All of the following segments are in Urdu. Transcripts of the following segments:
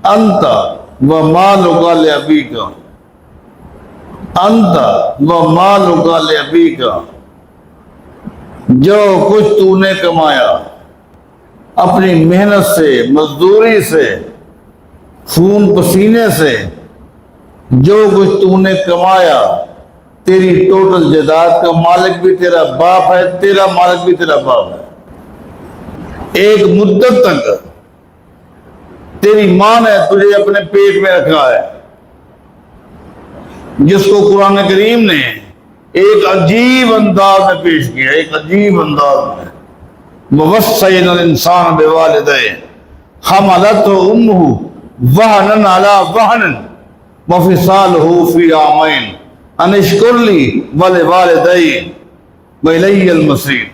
انت و مالک لابیک، انت و مالک لابیک، جو کچھ تو نے کمایا اپنی محنت سے، مزدوری سے، خون پسینے سے، جو کچھ تو نے کمایا، تیری ٹوٹل جائیداد کا مالک بھی تیرا باپ ہے، تیرا مالک بھی تیرا باپ ہے۔ ایک مدت تک تیری ماں نے تجھے اپنے پیٹ میں رکھا ہے، جس کو قرآن کریم نے ایک عجیب انداز میں پیش کیا، ایک عجیب انداز میں، وَوَصَّيْنَا الْإِنسَانَ بِوَالِدَيْهِ حَمَلَتْهُ أُمُّهُ وَهْنًا عَلَى وَهْنٍ وَفِصَالُهُ فِي عَامَيْنِ أَنِ اشْكُرْ لِي وَلِوَالِدَيَّ وَإِلَيَّ الْمَصِيرُ۔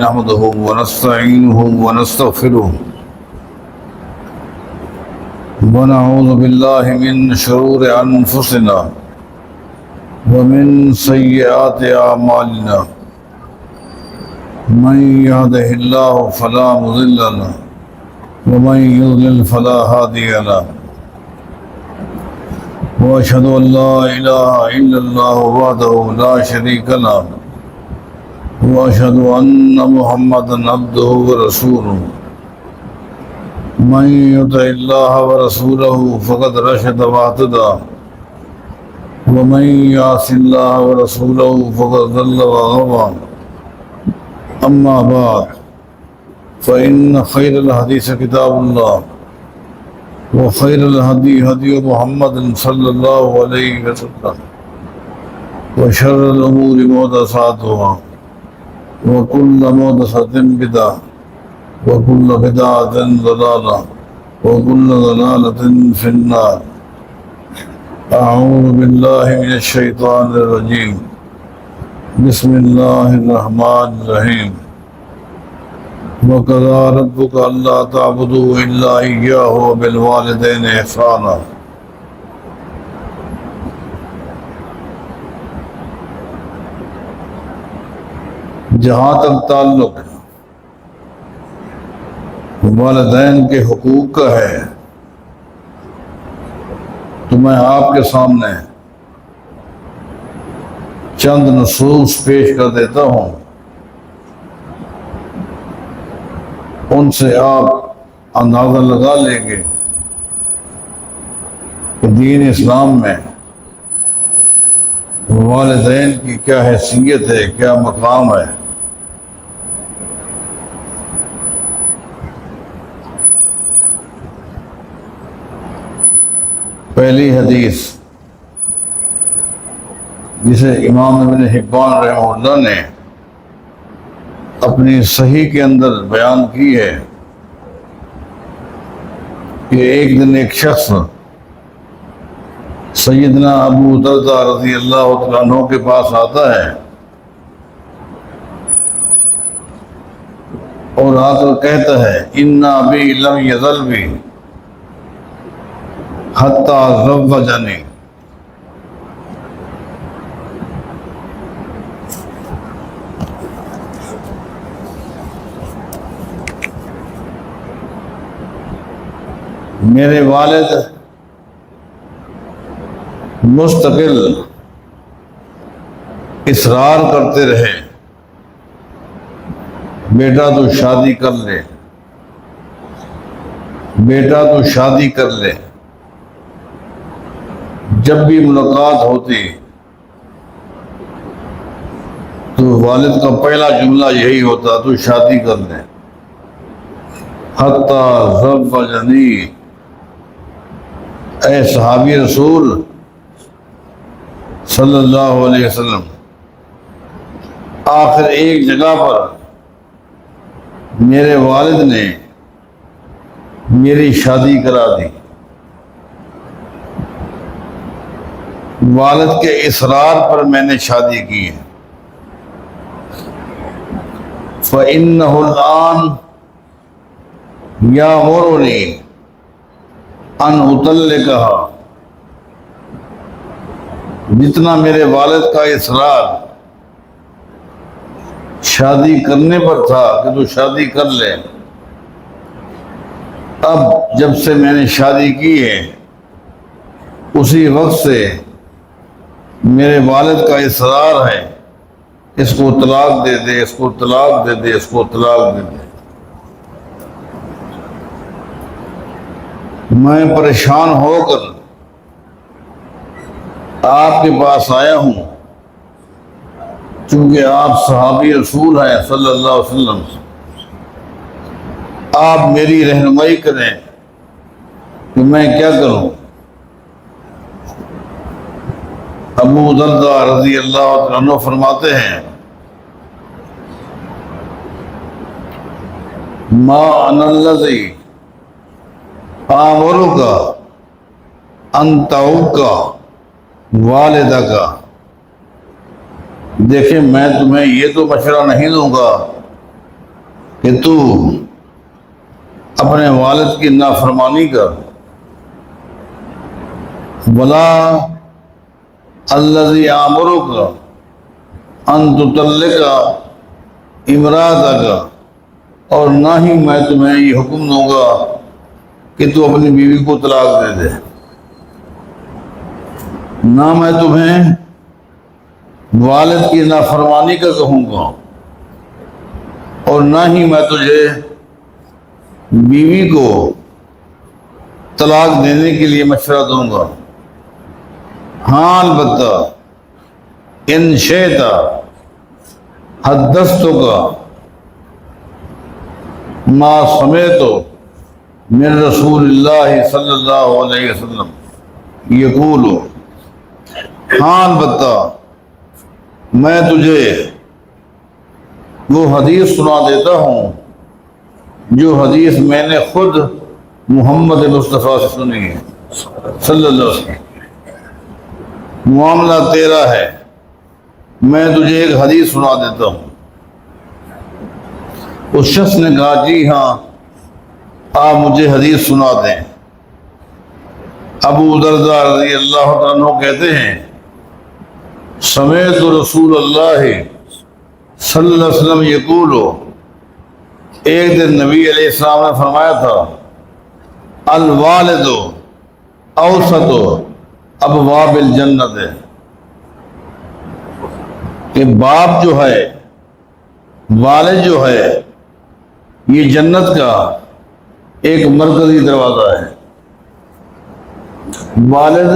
نحمده ونستعينه ونستغفره ونعوذ بالله من شرور أنفسنا ومن سيئات أعمالنا، من يهده الله فلا مضل له ومن يضلل فلا هادي له، وأشهد أن لا إله إلا الله وحده لا شريك له، وأشهد أن محمدا عبده ورسوله، من يطع الله ورسوله فقد رشد واهتدى، ومن يعص الله ورسوله فقد ضل وغوى، أما بعد فإن خير الحديث كتاب الله، وخير الهدي هدي محمد صلى الله عليه وسلم، وشر الأمور محدثاتها، وكل محدثة بدعة، وكل بدعة ضلالة، وكل ضلالة في النار۔ أعوذ بالله من الشيطان الرجيم، بسم الله الرحمن الرحيم، وقضى ربك ألا تعبدوا إلا إياه وبالوالدين إحسانا۔ جہاں تک تعلق والدین کے حقوق کا ہے تو میں آپ کے سامنے چند نصوص پیش کر دیتا ہوں، ان سے آپ اندازہ لگا لیں گے کہ دین اسلام میں والدین کی کیا حیثیت ہے، کیا مقام ہے۔ پہلی حدیث جسے امام ابن حبان رحمہ اللہ نے اپنی صحیح کے اندر بیان کی ہے کہ ایک دن ایک شخص سیدنا ابو دردہ رضی اللہ تعالیٰ عنہ کے پاس آتا ہے اور آ کر کہتا ہے ان ابی لم یزل بی حتی زوجنی، میرے والد مستقل اصرار کرتے رہے بیٹا تو شادی کر لے، بیٹا تو شادی کر لے۔ جب بھی ملاقات ہوتی تو والد کا پہلا جملہ یہی ہوتا تو شادی کر لے۔ حتی زوجنی، اے صحابی رسول صلی اللہ علیہ وسلم، آخر ایک جگہ پر میرے والد نے میری شادی کرا دی، والد کے اصرار پر میں نے شادی کی ہے۔ فَإِنَّهُ الْآنَ يَأْمُرُنِي أَنْ أُطَلِّقَهَا، جتنا میرے والد کا اصرار شادی کرنے پر تھا کہ تو شادی کر لے، اب جب سے میں نے شادی کی ہے اسی وقت سے میرے والد کا اصرار ہے اس کو طلاق دے دے، اس کو طلاق دے دے، اس کو طلاق دے دے۔ میں پریشان ہو کر آپ کے پاس آیا ہوں، چونکہ آپ صحابی رسول ہیں صلی اللہ علیہ وسلم، آپ میری رہنمائی کریں کہ میں کیا کروں۔ ابو درداء رضی اللہ عنہ فرماتے ہیں ما انا الذی آمرک ان تعوق والدک، دیکھیں میں تمہیں یہ تو مشورہ نہیں دوں گا کہ تو اپنے والد کی نافرمانی کر، ولا الذی آمرک ان تطلق امرأتک، اور نہ ہی میں تمہیں یہ حکم دوں گا کہ تو اپنی بیوی کو طلاق دے دے، نہ میں تمہیں والد کی نافرمانی کا کہوں گا اور نہ ہی میں تجھے بیوی کو طلاق دینے کے لیے مشورہ دوں گا۔ ہاں البتہ ان شئت حدثتک ما سمعت من رسول اللہ صلی اللہ علیہ وسلم یقول، ہاں البتہ میں تجھے وہ حدیث سنا دیتا ہوں جو حدیث میں نے خود محمد مصطفیٰ سے سنی ہے صلی اللہ علیہ وسلم۔ معاملہ تیرا ہے، میں تجھے ایک حدیث سنا دیتا ہوں۔ اس شخص نے کہا جی ہاں آپ مجھے حدیث سنا دیں۔ ابو درداء رضی اللہ عنہ کہتے ہیں سمعت رسول اللہ صلی اللہ علیہ وسلم یقول، ایک دن نبی علیہ السلام نے فرمایا تھا الوالد اوسط ابواب الجنت، کہ باپ جو ہے، والد جو ہے، یہ جنت کا ایک مرکزی دروازہ ہے۔ والد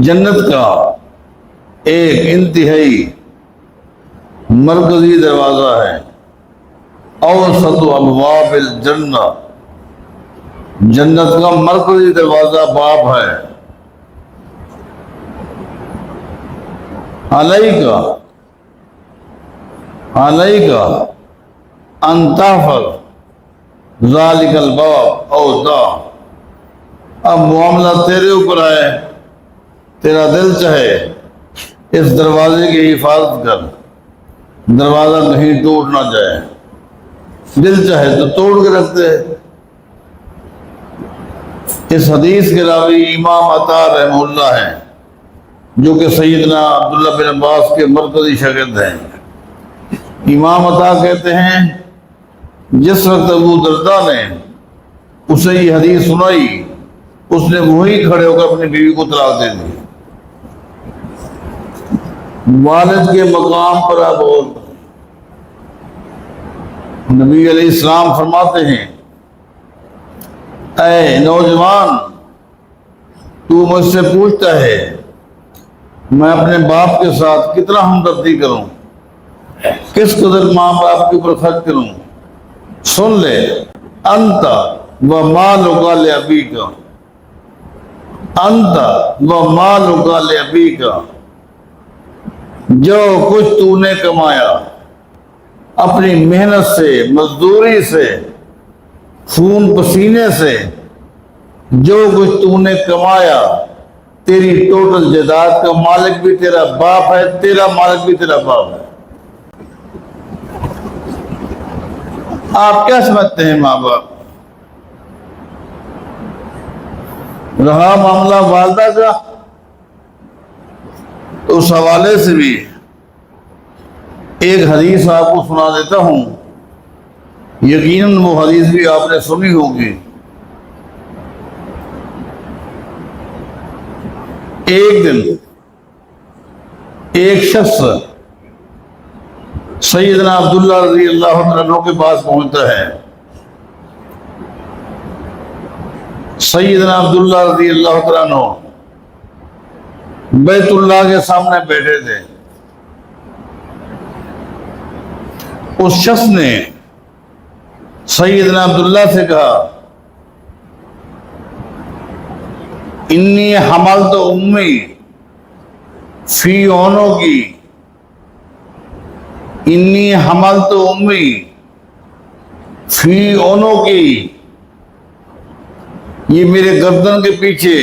جنت کا ایک انتہائی مرکزی دروازہ ہے۔ اوسط ابواب الجنہ، جنت کا مرکزی دروازہ باپ ہے۔ علیک ان تحفظ ذالک الباب او دا، اب معاملہ تیرے اوپر ہے، تیرا دل چاہے اس دروازے کی حفاظت کر، دروازہ کہیں ٹوٹ نہ جائے، دل چاہے تو توڑ کے رکھتے۔ اس حدیث کے راوی امام عطا رحمہ اللہ ہیں جو کہ سیدنا عبداللہ بن عباس کے مرکزی شاگرد ہیں۔ امام عطا کہتے ہیں جس وقت ابو درداء نے اسے یہ حدیث سنائی اس نے وہی کھڑے ہو کر اپنی بیوی کو طلاق دے دی۔ والد کے مقام پر اب نبی علیہ السلام فرماتے ہیں اے نوجوان، تو مجھ سے پوچھتا ہے میں اپنے باپ کے ساتھ کتنا ہمدردی کروں، کس قدر ماں باپ کے اوپر خرچ کروں۔ سن لے، انت و مالک لابیک، انت و مالک لابیک، جو کچھ تو نے کمایا اپنی محنت سے، مزدوری سے، خون پسینے سے، جو کچھ تو نے کمایا، تیری ٹوٹل جائیداد کا مالک بھی تیرا باپ ہے، تیرا مالک بھی تیرا باپ ہے۔ آپ کیا سمجھتے ہیں ماں باپ؟ رہا معاملہ والدہ کا، اس حوالے سے بھی ایک حدیث آپ کو سنا دیتا ہوں یقیناً وہ حدیث بھی آپ نے سنی ہوگی. ایک دن ایک شخص سیدنا عبداللہ رضی اللہ عنہ کے پاس پہنچتا ہے. سیدنا عبداللہ رضی اللہ عنہ بیت اللہ کے سامنے بیٹھے تھے. اس شخص نے سیدنا عبداللہ سے کہا انی حملت امی فی عنقی، انی حملت امی فی عنقی، یہ میرے گردن کے پیچھے،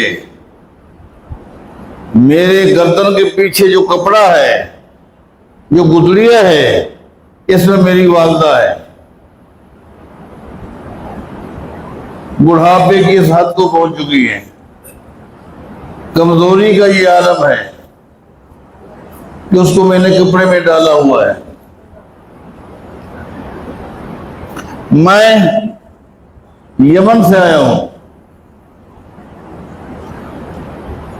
میرے گردن کے پیچھے جو کپڑا ہے، جو گدڑیا ہے، اس میں میری والدہ ہے. بڑھاپے کی اس حد کو پہنچ چکی ہے، کمزوری کا یہ عالم ہے کہ اس کو میں نے کپڑے میں ڈالا ہوا ہے. میں یمن سے آیا ہوں.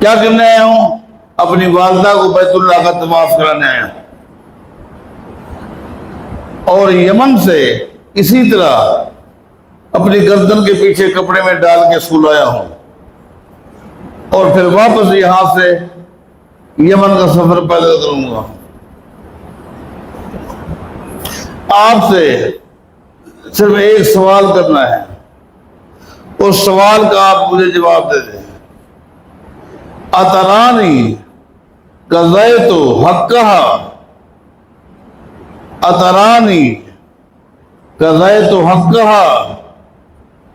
کیا کرنے آیا ہوں؟ اپنی والدہ کو بیت اللہ کا طواف کرانے آیا ہوں. اور یمن سے اسی طرح اپنی گردن کے پیچھے کپڑے میں ڈال کے اسکول آیا ہوں، اور پھر واپس یہاں سے یمن کا سفر پیدا کروں گا. آپ سے صرف ایک سوال کرنا ہے، اس سوال کا آپ مجھے جواب دے دیں. اترانی قضیت حقها، اترانی قضیت حقها،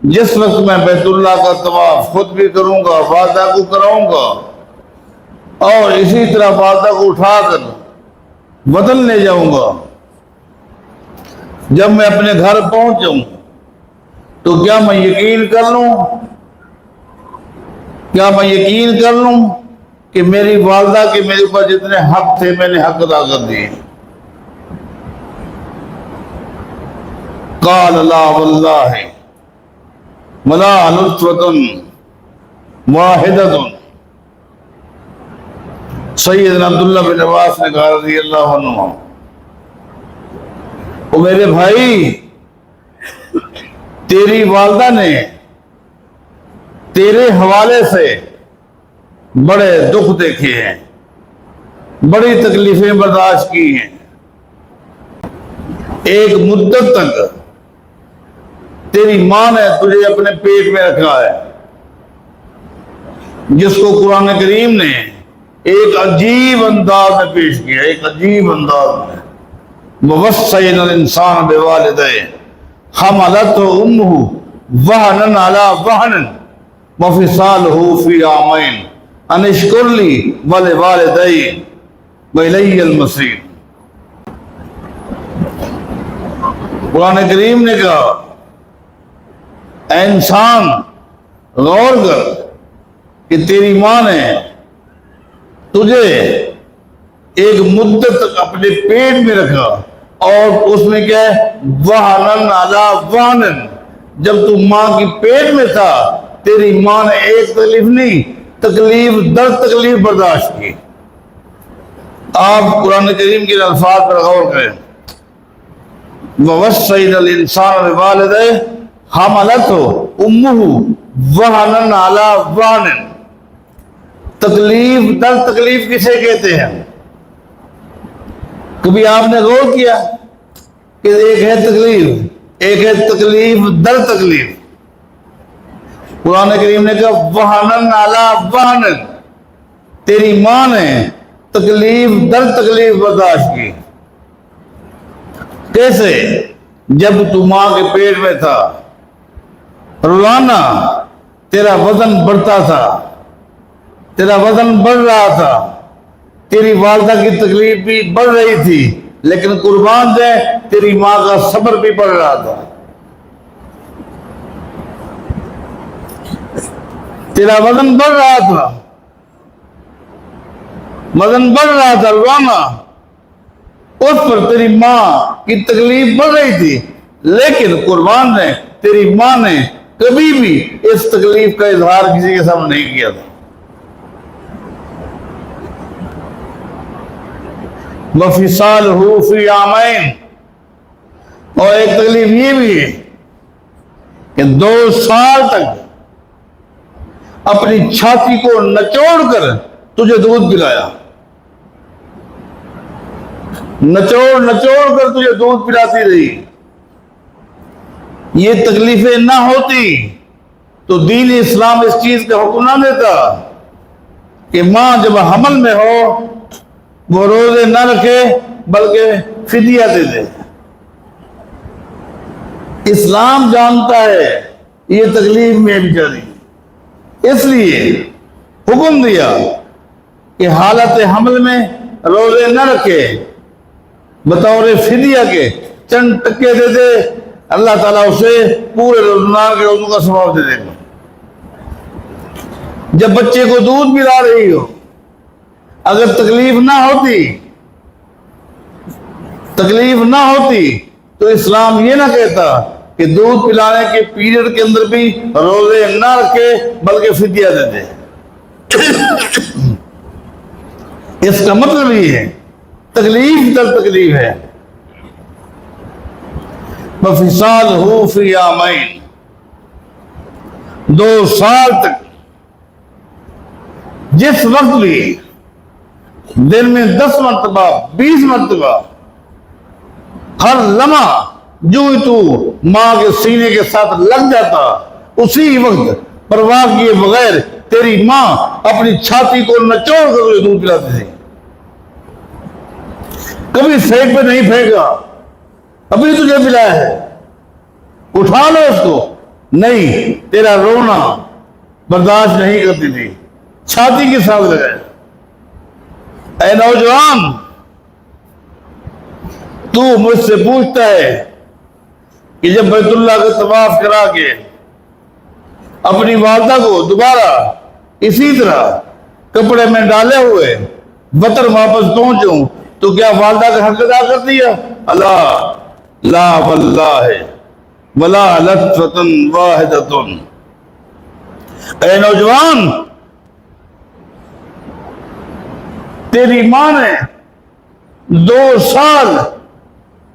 جس وقت میں بیت اللہ کا طواف خود بھی کروں گا، والدہ کو کراؤں گا، اور اسی طرح والدہ کو اٹھا کر وطن لے جاؤں گا، جب میں اپنے گھر پہنچ جاؤں تو کیا میں یقین کر لوں، کیا میں یقین کر لوں کہ میری والدہ کے میرے اوپر جتنے حق تھے میں نے حق ادا کر دیے؟ قال لا واللہ ولا نطفۃ واحدۃ. سیدنا عبداللہ بن عباس نے کہا رضی اللہ عنہ، او میرے بھائی، تیری والدہ نے تیرے حوالے سے بڑے دکھ دیکھے ہیں، بڑی تکلیفیں برداشت کی ہیں. ایک مدت تک تیری ماں نے تجھے اپنے پیٹ میں رکھا ہے، جس کو قرآن کریم نے ایک عجیب انداز میں پیش کیا، ایک عجیب انداز میں. وَوَصَّيْنَا الْإِنسَانَ بِوَالِدَيْهِ حَمَلَتْهُ أُمُّهُ وَهْنًا عَلَى وَهْنٍ وَفِصَالُهُ فِي عَامَيْنِ أَنِ اشْكُرْ لِي وَلِوَالِدَيْكَ وَإِلَيَّ الْمَصِيرُ. قرآن کریم نے کہا اے انسان غور کر کہ تیری ماں نے تجھے ایک مدت تک اپنے پیٹ میں رکھا، اور اس میں کیا ہے؟ وَهْنًا عَلَى وَهْنٍ. جب تو ماں کی پیٹ میں تھا تیری ماں نے ایک تکلیف نہیں، تکلیف در تکلیف برداشت کی. آپ قرآن کریم کے الفاظ پر غور کریں. وَوَصَّيْنَا الْإِنسَانَ بِوَالِدَيْهِ حَمَلَتْهُ أُمُّهُ وَهْنًا عَلَى وَهْنٍ. تکلیف در تکلیف کسے کہتے ہیں؟ کبھی آپ نے غور کیا کہ ایک ہے تکلیف، ایک ہے تکلیف در تکلیف. قرآن کریم نے کہا وَهْنًا عَلَى وَهْنٍ. تیری ماں نے تکلیف در تکلیف برداشت کی. کیسے؟ جب تو ماں کے پیٹ میں تھا، روزانہ تیرا وزن بڑھتا تھا، تیرا وزن بڑھ رہا تھا، تیری والدہ کی تکلیف بھی بڑھ رہی تھی، لیکن قربان دے تیری ماں کا صبر بھی بڑھ رہا تھا. تیرا وزن بڑھ رہا تھا، وزن بڑھ رہا تھا روزانہ، اس پر تیری ماں کی تکلیف بڑھ رہی تھی، لیکن قربان نے تیری ماں نے کبھی بھی اس تکلیف کا اظہار کسی کے سامنے نہیں کیا تھا. وَفِصَالُهُ فِي عَامَيْنِ، اور ایک تکلیف یہ بھی ہے کہ 2 سال تک اپنی چھاتی کو نچوڑ کر تجھے دودھ پلایا، نچوڑ کر تجھے دودھ پلاتی رہی. یہ تکلیفیں نہ ہوتی تو دین اسلام اس چیز کا حکم نہ دیتا کہ ماں جب حمل میں ہو وہ روزے نہ رکھے بلکہ فدیہ دے دے. اسلام جانتا ہے یہ تکلیف میں بیچاری، اس لیے حکم دیا کہ حالت حمل میں روزے نہ رکھے، بطور فدیہ کے چند ٹکے دے دے، اللہ تعالیٰ اسے پورے روزانہ کے روزوں کا ثواب دے دے گا. جب بچے کو دودھ پلا رہی ہو، اگر تکلیف نہ ہوتی تو اسلام یہ نہ کہتا کہ دودھ پلانے کے پیریڈ کے اندر بھی روزے نہ رکھے بلکہ فدیہ دے دے. اس کا مطلب یہ ہے تکلیف در تکلیف ہے. وَفِصَالُهُ فِي عَامَيْنِ، 2 سال تک جس وقت بھی دن میں 10 مرتبہ 20 مرتبہ ہر لمحہ جو ہی تو ماں کے سینے کے ساتھ لگ جاتا، اسی وقت پرواہ کیے بغیر تیری ماں اپنی چھاتی کو نچوڑ کر تجھے دودھ پلاتی تھی. کبھی پھینک پہ نہیں پھینکا، ابھی تجھے پلایا ہے، اٹھا لو اس کو، نہیں، تیرا رونا برداشت نہیں کرتی تھی، چھاتی کے ساتھ لگائے. اے نوجوان، تو مجھ سے پوچھتا ہے کہ جب بیت اللہ کا طواف کرا کے اپنی والدہ کو دوبارہ اسی طرح کپڑے میں ڈالے ہوئے وطن واپس پہنچوں تو کیا والدہ کا حق ادا کر دیا؟ اللہ لا واللہ ولا لطفۃ واحدۃ. اے نوجوان، تیری ماں نے 2 سال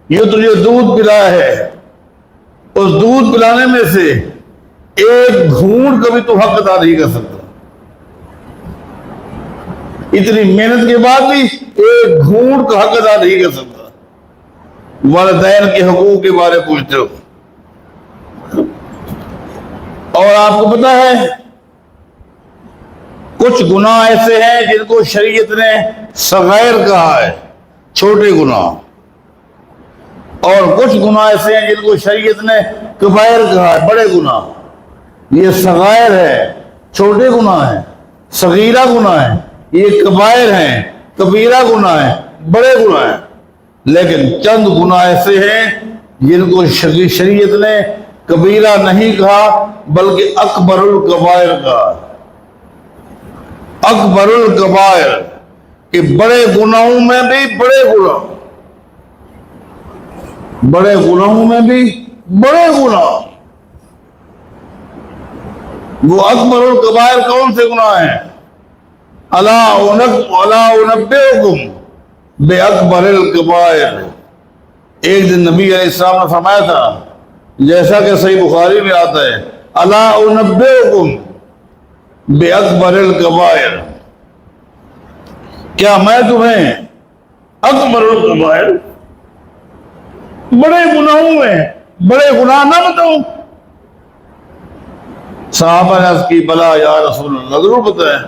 یہ تجھے دودھ پلایا ہے، اس دودھ پلانے میں سے ایک گھونٹ کبھی تو حق ادا نہیں کر سکتا. اتنی محنت کے بعد بھی ایک گھونٹ کا حق ادا نہیں کر سکتا. والدین کے حقوق کے بارے پوچھتے ہو. اور آپ کو پتا ہے کچھ گناہ ایسے ہیں جن کو شریعت نے صغائر کہا ہے، چھوٹے گناہ، اور کچھ گناہ ایسے ہیں جن کو شریعت نے کبائر کہا ہے، بڑے گناہ. یہ صغائر ہے، چھوٹے گناہ ہیں، صغیرہ گناہ ہیں. یہ کبائر ہیں، کبیرہ گناہ ہیں، بڑے گناہ ہیں. لیکن چند گناہ ایسے ہیں جن کو شریعت نے کبیرہ نہیں کہا بلکہ اکبر الکبائر کہا. اکبر الکبائر کہ بڑے گناہوں میں بھی بڑے گناہ، بڑے گناہوں میں بھی بڑے گناہ. وہ اکبر الکبائر کون سے گناہ ہیں؟ الا انبئکم باکبر الکبائر. ایک دن نبی علیہ السلام نے فرمایا تھا، جیسا کہ صحیح بخاری میں آتا ہے، الا انبئکم باکبر الکبائر، کیا میں تمہیں اکبر الکبائر، بڑے گناہوں میں بڑے گناہ نہ بتاؤں؟ صحابہ نے عرض کی، بلا یا رسول اللہ، ضرور پتہ ہے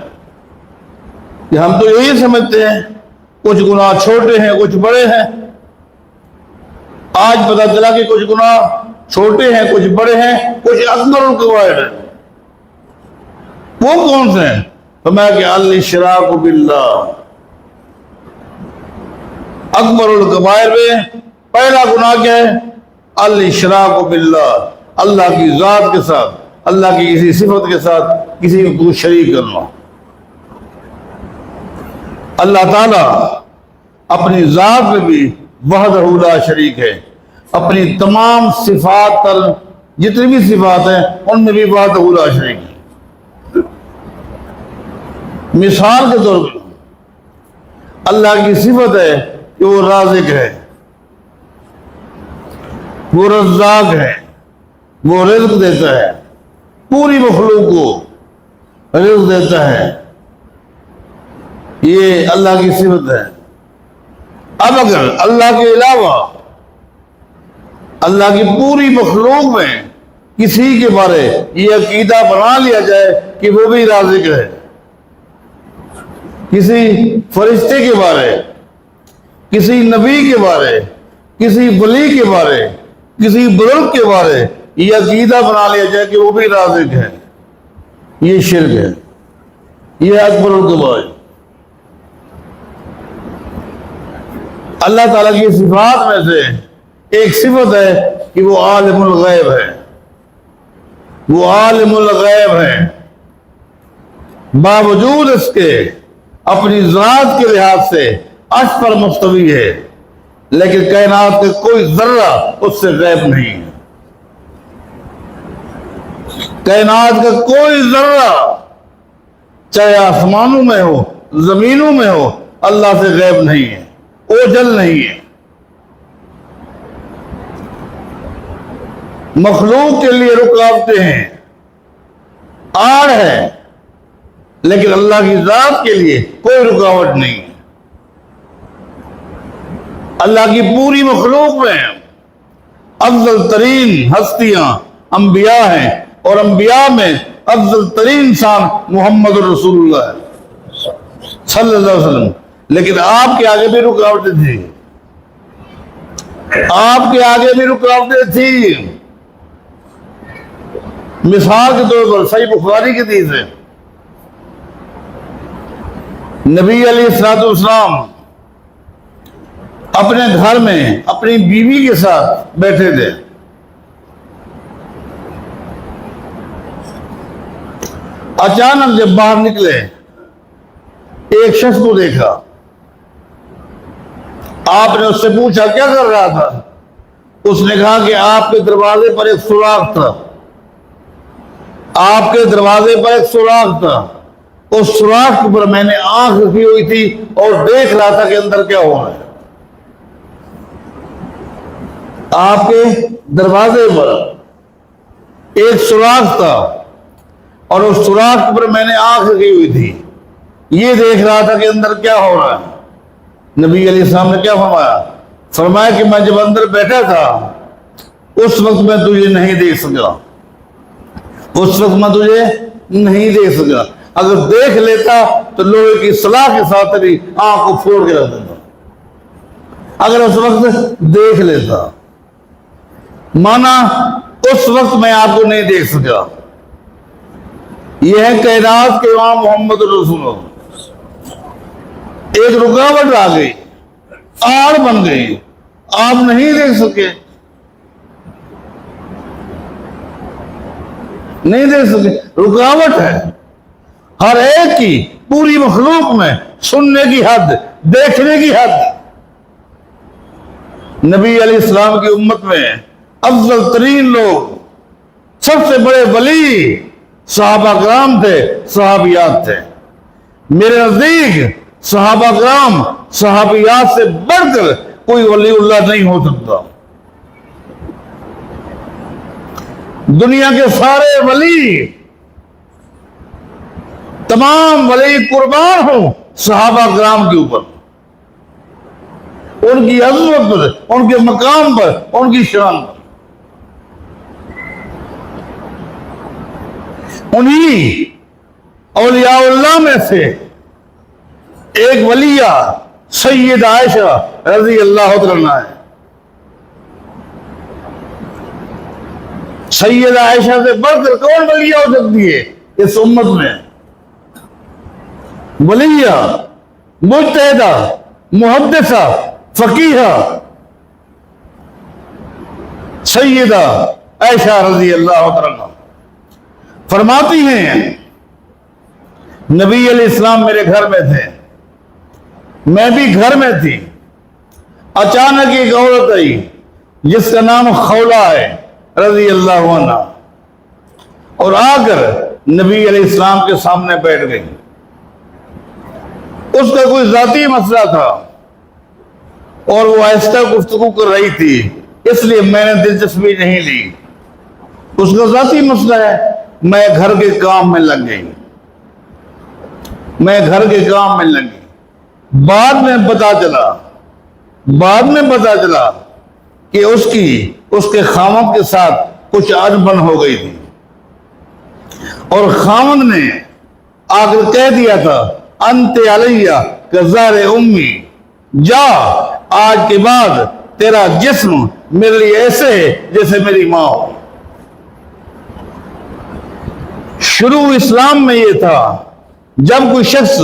کہ ہم تو یہی سمجھتے ہیں کچھ گناہ چھوٹے ہیں کچھ بڑے ہیں. آج پتہ چلا کہ کچھ گناہ چھوٹے ہیں کچھ بڑے ہیں، کچھ اکبر الکبائر ہیں. وہ کون سے ہیں؟ فرمایا کہ الاشراک باللہ. اکبر الکبائر میں پہلا گناہ کیا ہے؟ الاشراک باللہ، اللہ کی ذات کے ساتھ، اللہ کی کسی صفت کے ساتھ کسی کو شریک کرنا. اللہ تعالیٰ اپنی ذات میں بھی وحدہ لا شریک ہے، اپنی تمام صفات پر، جتنی بھی صفات ہیں ان میں بھی وحدہ لا شریک ہے۔ مثال کے طور پر اللہ کی صفت ہے کہ وہ رازق ہے، وہ رزاق ہے، وہ رزق دیتا ہے، پوری مخلوق کو رزق دیتا ہے، یہ اللہ کی صفت ہے۔ اب اگر اللہ کے علاوہ اللہ کی پوری مخلوق میں کسی کے بارے یہ عقیدہ بنا لیا جائے کہ وہ بھی رازق ہے، کسی فرشتے کے بارے، کسی نبی کے بارے، کسی ولی کے بارے، کسی بزرگ کے بارے یہ عقیدہ بنا لیا جائے کہ وہ بھی رازق ہے، یہ شرک ہے، یہ اکبر الکبائر۔ اللہ تعالیٰ کی صفات میں سے ایک صفت ہے کہ وہ عالم الغیب ہے، وہ عالم الغیب ہے، باوجود اس کے اپنی ذات کے لحاظ سے عرش پر مستوی ہے، لیکن کائنات کا کوئی ذرہ اس سے غیب نہیں ہے، کائنات کا کوئی ذرہ چاہے آسمانوں میں ہو زمینوں میں ہو اللہ سے غیب نہیں ہے، اوجل نہیں ہے۔ مخلوق کے لیے رکاوٹیں ہیں، آڑ ہے، لیکن اللہ کی ذات کے لیے کوئی رکاوٹ نہیں ہے۔ اللہ کی پوری مخلوق میں افضل ترین ہستیاں انبیاء ہیں، اور انبیاء میں افضل ترین انسان محمد رسول اللہ ہے صلی اللہ علیہ وسلم، لیکن آپ کے آگے بھی رکاوٹیں تھیں، آپ کے آگے بھی رکاوٹیں تھیں۔ مثال کے طور پر صحیح بخاری کی حدیث ہے، نبی علیہ الصلوۃ والسلام اپنے گھر میں اپنی بیوی کے ساتھ بیٹھے تھے، اچانک جب باہر نکلے ایک شخص کو دیکھا، آپ نے اس سے پوچھا کیا کر رہا تھا؟ اس نے کہا کہ آپ کے دروازے پر ایک سوراخ تھا، آپ کے دروازے پر ایک سوراخ تھا، اس سوراخ پر میں نے آنکھ رکھی ہوئی تھی اور دیکھ رہا تھا کہ اندر کیا ہو رہا ہے۔ آپ کے دروازے پر ایک سوراخ تھا اور اس سوراخ پر میں نے آنکھ رکھی ہوئی تھی، یہ دیکھ رہا تھا کہ اندر کیا ہو رہا ہے۔ نبی علیہ السلام نے کیا فرمایا؟ فرمایا کہ میں جب اندر بیٹھا تھا اس وقت میں تجھے نہیں دیکھ سکا، اس وقت میں تجھے نہیں دیکھ سکا، اگر دیکھ لیتا تو لوہے کی سلاخ کے ساتھ بھی آنکھ کو پھوڑ کے رکھ دیتا، اگر اس وقت دیکھ لیتا، مانا اس وقت میں آپ کو نہیں دیکھ سکا۔ یہ ہے کائنات کے امام محمد رسول اللہ، ایک رکاوٹ آ گئی، آڑ بن گئی، آپ نہیں دیکھ سکے، نہیں دیکھ سکے، رکاوٹ ہے ہر ایک کی، پوری مخلوق میں سننے کی حد، دیکھنے کی حد۔ نبی علیہ السلام کی امت میں افضل ترین لوگ، سب سے بڑے ولی صحابہ کرام تھے، صحابیات تھے۔ میرے نزدیک صحابہ کرام صحابیات سے بڑھ کر کوئی ولی اللہ نہیں ہو سکتا۔ دنیا کے سارے ولی، تمام ولی قربان ہوں صحابہ کرام کے اوپر، ان کی عظمت پر، ان کے مقام پر، ان کی شان پر۔ انہی اولیاء اللہ میں سے ایک ولیہ سید عائشہ رضی اللہ عنہ ہے۔ سید عائشہ سے بڑھ کر کون ولیہ ہو سکتی ہے اس امت میں؟ ولیہ، مجتہدہ، محدثہ، فقیہہ سیدہ عائشہ رضی اللہ عنہ فرماتی ہیں، نبی علیہ السلام میرے گھر میں تھے، میں بھی گھر میں تھی، اچانک ایک عورت آئی، جس کا نام خولہ ہے رضی اللہ عنہ، اور آ کر نبی علیہ السلام کے سامنے بیٹھ گئی۔ اس کا کوئی ذاتی مسئلہ تھا اور وہ آہستہ گفتگو کر رہی تھی، اس لیے میں نے دلچسپی نہیں لی۔ اس کا ذاتی مسئلہ ہے، میں گھر کے کام میں لگ گئی، بعد میں پتا چلا کہ اس کے خاوند کے ساتھ کچھ انبن ہو گئی تھی، اور خاوند نے آ کر کہہ دیا تھا انت علیہ کزار امی، جا آج کے بعد تیرا جسم میرے لیے ایسے ہے جیسے میری ماں ہو۔ شروع اسلام میں یہ تھا، جب کوئی شخص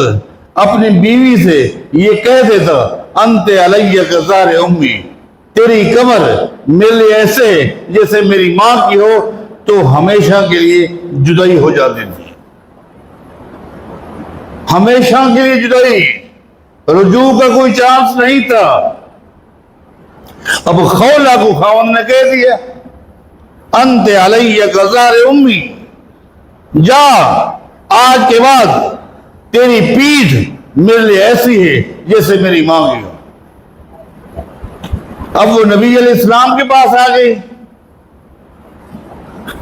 اپنی بیوی سے یہ کہہ دیتا انت علیہ کزار امی، تیری قبر میرے لیے ایسے ہے جیسے میری ماں کی ہو، تو ہمیشہ کے لیے جدائی ہو جاتی تھی، ہمیشہ کے لیے جدائی، رجوع کا کوئی چانس نہیں تھا۔ اب خولہ کو خاوند نے کہہ دیا انت علیہ کزار امی، جا آج کے بعد تیری پیٹھ میرے لیے ایسی ہے جیسے میری ماں کی ہو۔ اب وہ نبی علیہ السلام کے پاس آ گئی،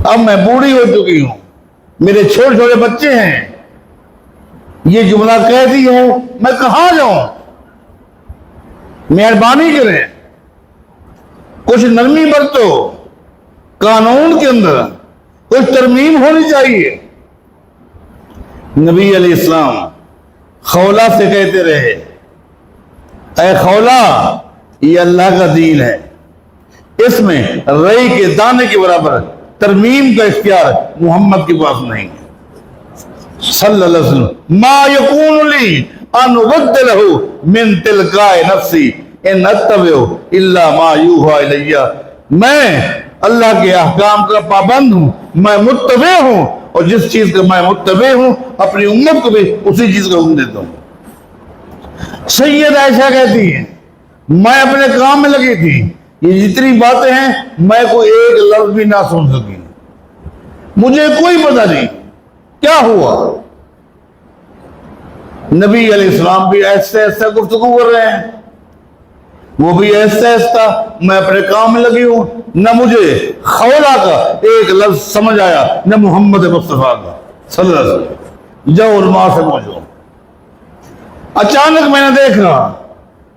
اب میں بوڑھی ہو چکی ہوں، میرے چھوٹے چھوٹے بچے ہیں، یہ جملہ کہہ دی ہے، میں کہاں جاؤں؟ مہربانی کریں، کچھ نرمی برتو، قانون کے اندر کچھ ترمیم ہونی چاہیے۔ نبی علیہ السلام خولہ سے کہتے رہے اے خولہ، یہ اللہ کا دین ہے، اس میں رئی کے دانے کے برابر ترمیم کا اختیار محمد کے پاس نہیں ہے صلی اللہ علیہ وسلم۔ ما یکون لی ان ابدلہ من تلقاء نفسی ان اتبع الا ما یوحی الی، میں اللہ کے احکام کا پابند ہوں، میں متبع ہوں، اور جس چیز کا میں متبع ہوں اپنی امت کو بھی اسی چیز کا حکم دیتا ہوں۔ سید عائشہ کہتی ہیں میں اپنے کام میں لگی تھی، یہ جتنی باتیں ہیں میں کوئی ایک لفظ بھی نہ سن سکی، مجھے کوئی پتہ نہیں کیا ہوا۔ نبی علیہ السلام بھی ایسے گفتگو کر رہے ہیں، وہ بھی ایسا، میں اپنے کام میں لگی ہوں، نہ مجھے خولہ کا ایک لفظ سمجھ آیا، نہ محمد مصطفیٰ کا صلی اللہ علیہ وسلم۔ جاؤ علماء سے پوچھو۔ اچانک میں نے دیکھا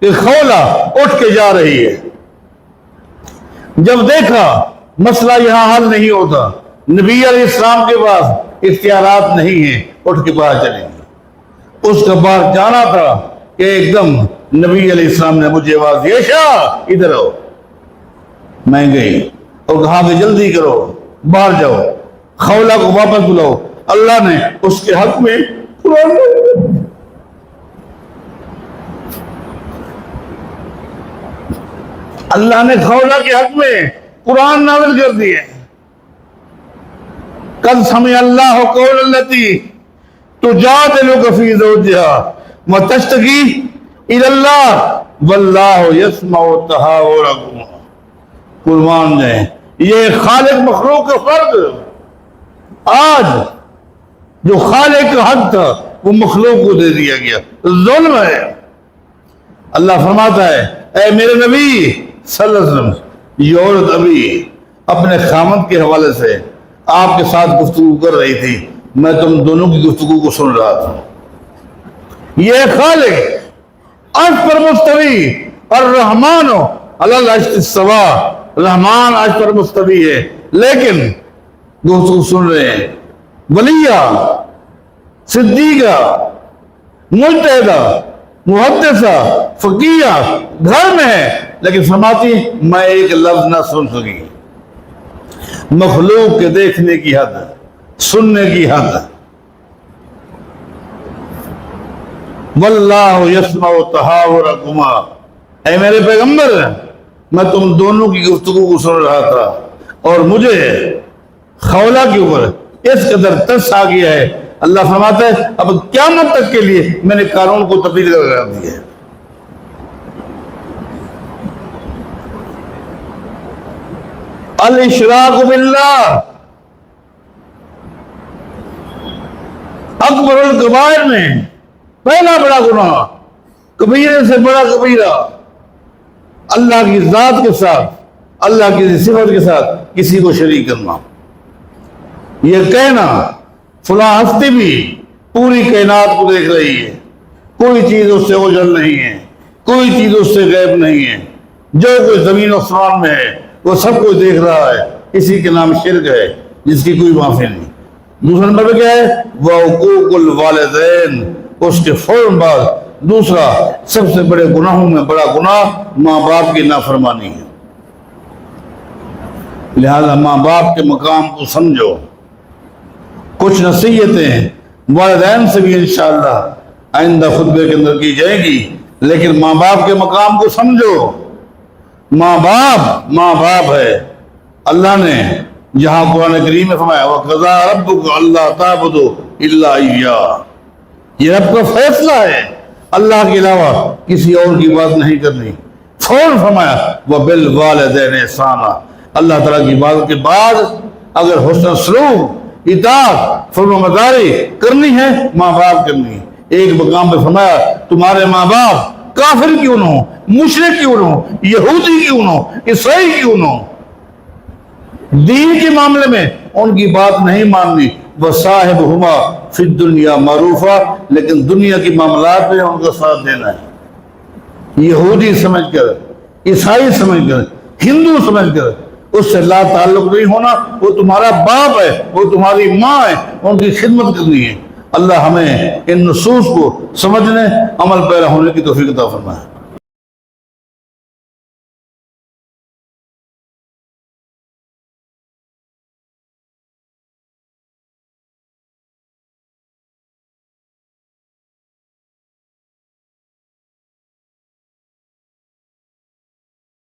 کہ خولہ اٹھ کے جا رہی ہے، جب دیکھا مسئلہ یہاں حل نہیں ہوتا، نبی علیہ السلام کے پاس اختیارات نہیں ہیں، اٹھ کے باہر چلیں گے۔ اس کا باہر جانا تھا کہ ایک دم نبی علیہ السلام نے مجھے آواز دی عائشہ ادھر آؤ، میں گئی اور کہا کہ جلدی کرو، باہر جاؤ، خولہ کو واپس بلاؤ، اللہ نے اس کے حق میں قرآن اللہ نے خولہ کے حق میں قرآن نازل کر دیے۔ قد سمع اللہ قول التی تجادلک فی زوجها وتشتکی الی اللہ واللہ یسمع تحاورکم۔ قربان جائیں، یہ خالق مخلوق کا فرق آج جو خالق کا حق تھا وہ مخلوق کو دے دیا گیا، ظلم ہے۔ اللہ فرماتا ہے اے میرے نبی صلی اللہ علیہ وسلم، یہ عورت ابھی اپنے خامد کے حوالے سے آپ کے ساتھ گفتگو کر رہی تھی، میں تم دونوں کی گفتگو کو سن رہا تھا۔ یہ خالق عرش پر مستوی، الرحمن علی العرش استوی، رحمان عرش پر مستوی ہے، لیکن گفتگو سن رہے ہیں۔ ولیہ، صدیقہ، مجتہدہ، محدثہ، فقیہ گھر میں ہے، لیکن فرماتی میں ایک لفظ نہ سن سکی۔ مخلوق کے دیکھنے کی حد، سننے کی حد۔ واللہ یسمع تحاورکما، اے میرے پیغمبر میں تم دونوں کی گفتگو کو سن رہا تھا، اور مجھے خولہ کے اوپر اس قدر ترس آ گیا ہے، اللہ فرماتا ہے اب قیامت تک کے لیے میں نے قانون کو تبدیل کر دیا ہے۔ الاشراک باللہ اکبر الکبائر میں پہلا بڑا گناہ، کبیرے سے بڑا کبیرہ، اللہ کی ذات کے ساتھ، اللہ کی صفت کے ساتھ کسی کو شریک کرنا۔ یہ کہنا فلاں ہستی بھی پوری کائنات کو دیکھ رہی ہے، کوئی چیز اس سے اوجھل نہیں ہے، کوئی چیز اس سے غائب نہیں ہے، جو کوئی زمین و آسمان میں ہے وہ سب کچھ دیکھ رہا ہے، اسی کے نام شرک ہے جس کی کوئی معافی نہیں۔ دوسرا نمبر پہ کیا ہے؟ وعقوق الوالدین، اس کے فوراً بعد دوسرا سب سے بڑے گناہوں میں بڑا گناہ ماں باپ کی نافرمانی ہے۔ لہذا ماں باپ کے مقام کو سمجھو۔ کچھ نصیحتیں والدین سے بھی انشاءاللہ آئندہ خطبے کے اندر کی جائے گی، لیکن ماں باپ کے مقام کو سمجھو۔ ماں باپ ہے۔ اللہ نے جہاں قرآن کریم میں فرمایا وَقَضَىٰ رَبُّكَ أَلَّا تَعْبُدُوا إِلَّا إِيَّاهُ، یہ رب کا فیصلہ ہے، اللہ کے علاوہ کسی اور کی بات نہیں کرنی۔ فوراً فرمایا وَبِالْوَالِدَيْنِ إِحْسَانًا، اللہ تعالیٰ کی بات کے بعد اگر حسن سلوک، اطاعت، فرمانبرداری کرنی ہے، ماں باپ کرنی ہے۔ ایک مقام پہ فرمایا تمہارے ماں باپ کافر کیوں نہ ہو، مشرک کیوں نہ ہو، یہودی کیوں نہ ہو، عیسائی کیوں نہ ہو، دین کے معاملے میں ان کی بات نہیں ماننی۔ وَصَاحِبْهُمَا فِي الدُّنْيَا مَعْرُوفًا، لیکن دنیا کی معاملات میں ان کا ساتھ دینا ہے۔ یہودی سمجھ کر، عیسائی سمجھ کر، ہندو سمجھ کر اس سے لا تعلق نہیں ہونا۔ وہ تمہارا باپ ہے، وہ تمہاری ماں ہے، ان کی خدمت کرنی ہے۔ اللہ ہمیں ان نصوص کو سمجھنے، عمل پیرا ہونے کی توفیق عطا فرمائے۔